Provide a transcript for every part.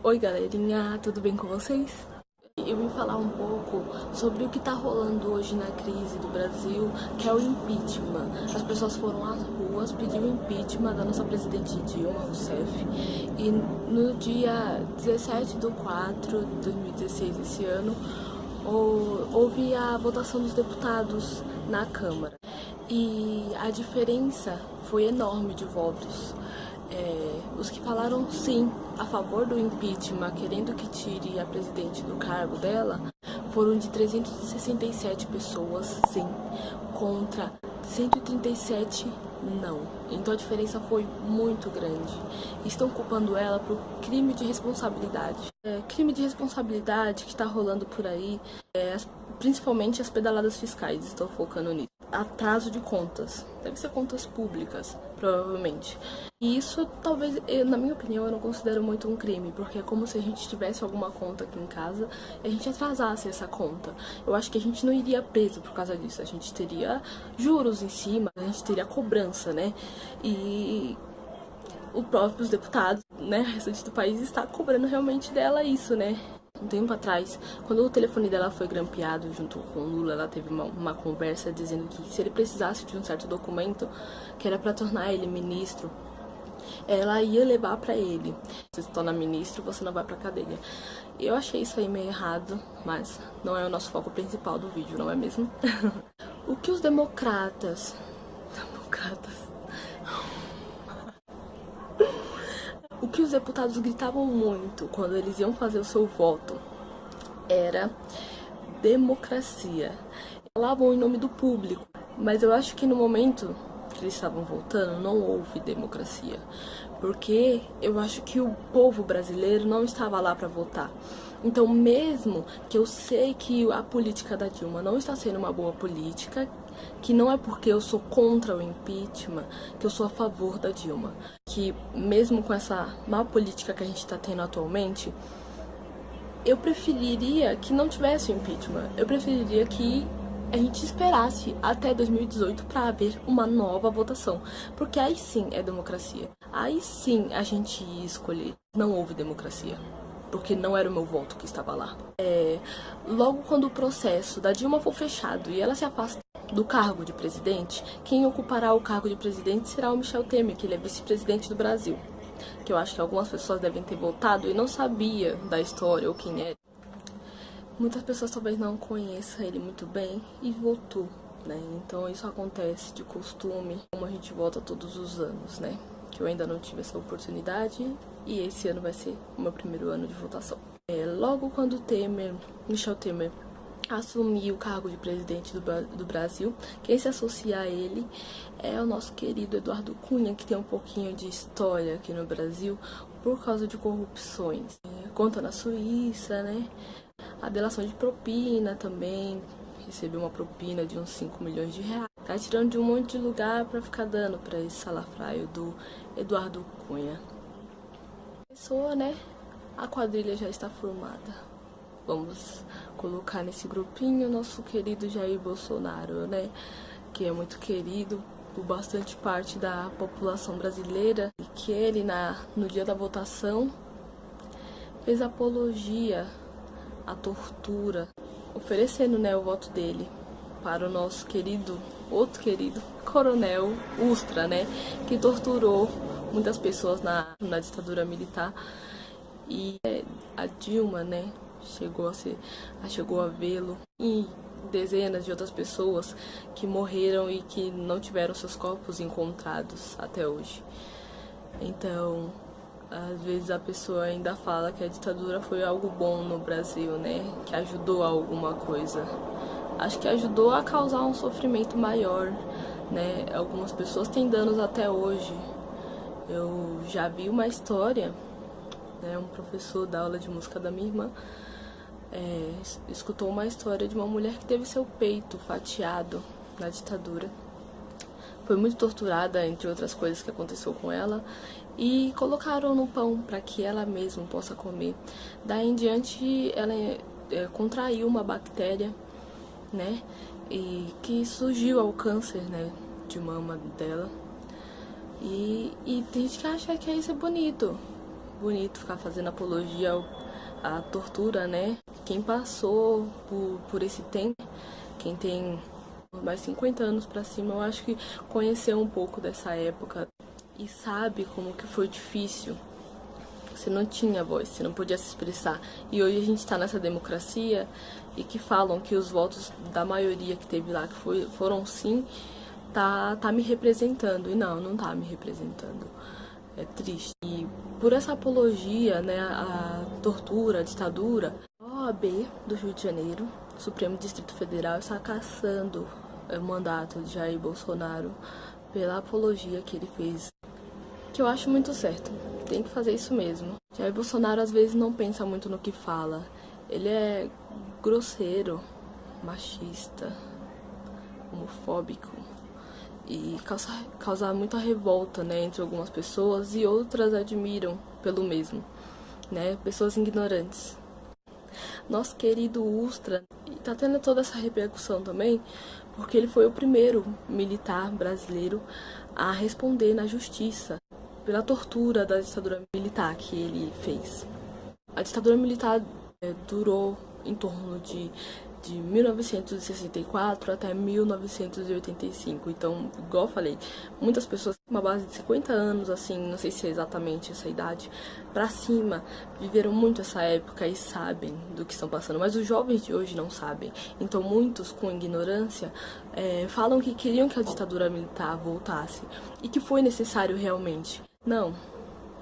Oi galerinha, tudo bem com vocês? Eu vim falar um pouco sobre o que está rolando hoje na crise do Brasil, que é o impeachment. As pessoas foram às ruas pedir o impeachment da nossa presidente Dilma Rousseff. E no dia 17 de 4 de 2016, esse ano, houve a votação dos deputados na Câmara. E a diferença foi enorme de votos. Os que falaram sim a favor do impeachment, querendo que tire a presidente do cargo dela, foram de 367 pessoas sim, contra 137 não. Então a diferença foi muito grande. Estão culpando ela por crime de responsabilidade. Crime de responsabilidade que está rolando por aí, principalmente as pedaladas fiscais, estão focando nisso. Atraso de contas. Deve ser contas públicas, provavelmente. E isso, talvez, na minha opinião, eu não considero muito um crime, porque é como se a gente tivesse alguma conta aqui em casa e a gente atrasasse essa conta. Eu acho que a gente não iria preso por causa disso. A gente teria juros em cima, a gente teria cobrança, né? E os próprios deputados, né, o restante do país está cobrando realmente dela isso, né? Um tempo atrás, quando o telefone dela foi grampeado junto com o Lula, ela teve uma conversa dizendo que se ele precisasse de um certo documento, que era para tornar ele ministro, ela ia levar para ele. Se você torna ministro, você não vai pra cadeia. Eu achei isso aí meio errado, mas não é o nosso foco principal do vídeo, não é mesmo? O que os democratas... O que os deputados gritavam muito quando eles iam fazer o seu voto era democracia. Falavam em nome do público, mas eu acho que no momento que eles estavam votando não houve democracia, porque eu acho que o povo brasileiro não estava lá para votar. Então, mesmo que eu sei que a política da Dilma não está sendo uma boa política, que não é porque eu sou contra o impeachment que eu sou a favor da Dilma, que mesmo com essa má política que a gente está tendo atualmente, eu preferiria que não tivesse o impeachment. Eu preferiria que a gente esperasse até 2018 para haver uma nova votação, porque aí sim é democracia. Aí sim a gente ia escolher. Não houve democracia, porque não era o meu voto que estava lá. Logo quando o processo da Dilma for fechado e ela se afasta do cargo de presidente, quem ocupará o cargo de presidente será o Michel Temer, que ele é vice-presidente do Brasil. Que eu acho que algumas pessoas devem ter votado e não sabia da história ou quem é. Muitas pessoas talvez não conheçam ele muito bem e votou, né? Então isso acontece de costume, como a gente vota todos os anos, né? Que eu ainda não tive essa oportunidade e esse ano vai ser o meu primeiro ano de votação. Logo quando Michel Temer assumir o cargo de presidente do Brasil, quem se associa a ele é o nosso querido Eduardo Cunha, que tem um pouquinho de história aqui no Brasil por causa de corrupções. Conta na Suíça, né? A delação de propina também, recebeu uma propina de uns 5 milhões de reais. Tá tirando de um monte de lugar pra ficar dando pra esse salafrário do Eduardo Cunha. Pessoa, né? A quadrilha já está formada. Vamos colocar nesse grupinho nosso querido Jair Bolsonaro, né? Que é muito querido por bastante parte da população brasileira. E que ele, no dia da votação, fez apologia à tortura, oferecendo, né, o voto dele para o nosso outro querido Coronel Ustra, né? Que torturou muitas pessoas na ditadura militar. E a Dilma, né? Chegou a vê-lo e dezenas de outras pessoas que morreram e que não tiveram seus corpos encontrados até hoje. Então, às vezes a pessoa ainda fala que a ditadura foi algo bom no Brasil, né? Que ajudou a alguma coisa. Acho que ajudou a causar um sofrimento maior, né? Algumas pessoas têm danos até hoje. Eu já vi uma história, né? Um professor da aula de música da minha irmã escutou uma história de uma mulher que teve seu peito fatiado na ditadura. Foi muito torturada, entre outras coisas que aconteceu com ela, e colocaram no pão para que ela mesma possa comer. Daí em diante ela contraiu uma bactéria, né, e que surgiu ao câncer, né, de mama dela. E tem gente que acha que isso é bonito, bonito ficar fazendo apologia à tortura, né? Quem passou por esse tempo, quem tem mais 50 anos pra cima, eu acho que conheceu um pouco dessa época e sabe como que foi difícil. Você não tinha voz, você não podia se expressar. E hoje a gente tá nessa democracia e que falam que os votos da maioria que teve lá, que foram sim, tá me representando. E não tá me representando. É triste. E por essa apologia, né, à tortura, à ditadura, a OAB do Rio de Janeiro, Supremo Distrito Federal, está cassando o mandato de Jair Bolsonaro pela apologia que ele fez, que eu acho muito certo. Tem que fazer isso mesmo. Jair Bolsonaro às vezes não pensa muito no que fala. Ele é grosseiro, machista, homofóbico e causa muita revolta, né, entre algumas pessoas e outras admiram pelo mesmo, né, pessoas ignorantes. Nosso querido Ustra tá tendo toda essa repercussão também porque ele foi o primeiro militar brasileiro a responder na justiça pela tortura da ditadura militar que ele fez. A ditadura militar durou em torno de 1964 até 1985. Então, igual eu falei, muitas pessoas com uma base de 50 anos, assim, não sei se é exatamente essa idade, pra cima, viveram muito essa época e sabem do que estão passando. Mas os jovens de hoje não sabem. Então, muitos, com ignorância, falam que queriam que a ditadura militar voltasse e que foi necessário realmente.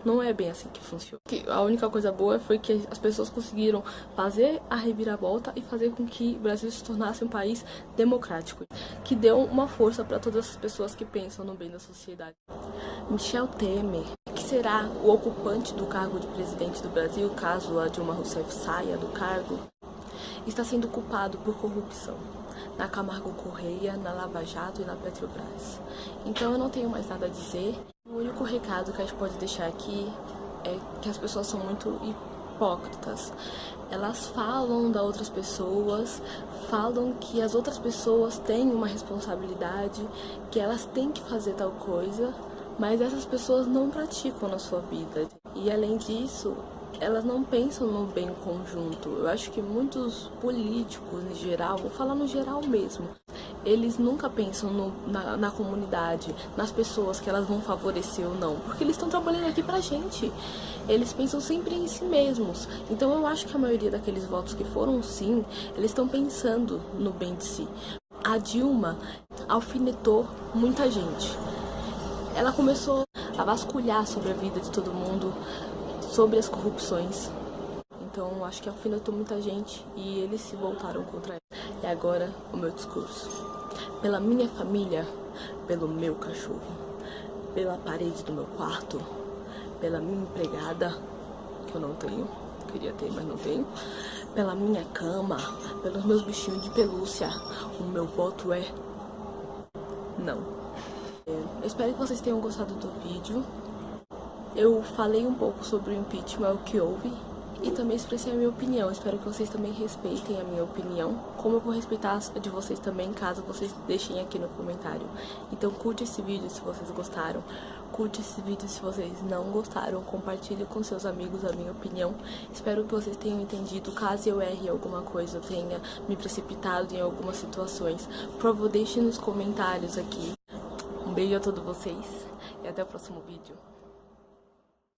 Não é bem assim que funciona. A única coisa boa foi que as pessoas conseguiram fazer a reviravolta e fazer com que o Brasil se tornasse um país democrático, que deu uma força para todas as pessoas que pensam no bem da sociedade. Michel Temer, que será o ocupante do cargo de presidente do Brasil caso a Dilma Rousseff saia do cargo, está sendo culpado por corrupção na Camargo Correia, na Lava Jato e na Petrobras. Então eu não tenho mais nada a dizer. O único recado que a gente pode deixar aqui é que as pessoas são muito hipócritas. Elas falam das outras pessoas, falam que as outras pessoas têm uma responsabilidade, que elas têm que fazer tal coisa, mas essas pessoas não praticam na sua vida. E além disso, elas não pensam no bem conjunto. Eu acho que muitos políticos em geral, vou falar no geral mesmo, eles nunca pensam na comunidade, nas pessoas que elas vão favorecer ou não, porque eles estão trabalhando aqui pra gente. Eles pensam sempre em si mesmos. Então eu acho que a maioria daqueles votos que foram sim, eles estão pensando no bem de si. A Dilma alfinetou muita gente. Ela começou a vasculhar sobre a vida de todo mundo, sobre as corrupções. Então acho que alfinetou muita gente e eles se voltaram contra ela. E agora o meu discurso. Pela minha família, pelo meu cachorro, pela parede do meu quarto, pela minha empregada, que eu não tenho, queria ter, mas não tenho, pela minha cama, pelos meus bichinhos de pelúcia, o meu voto é não. Eu espero que vocês tenham gostado do vídeo. Eu falei um pouco sobre o impeachment, o que houve, e também expressei a minha opinião. Espero que vocês também respeitem a minha opinião, como eu vou respeitar a de vocês também, caso vocês deixem aqui no comentário. Então curte esse vídeo se vocês gostaram, curte esse vídeo se vocês não gostaram, compartilhe com seus amigos a minha opinião. Espero que vocês tenham entendido. Caso eu erre alguma coisa, eu tenha me precipitado em algumas situações, por favor deixe nos comentários aqui. Um beijo a todos vocês e até o próximo vídeo.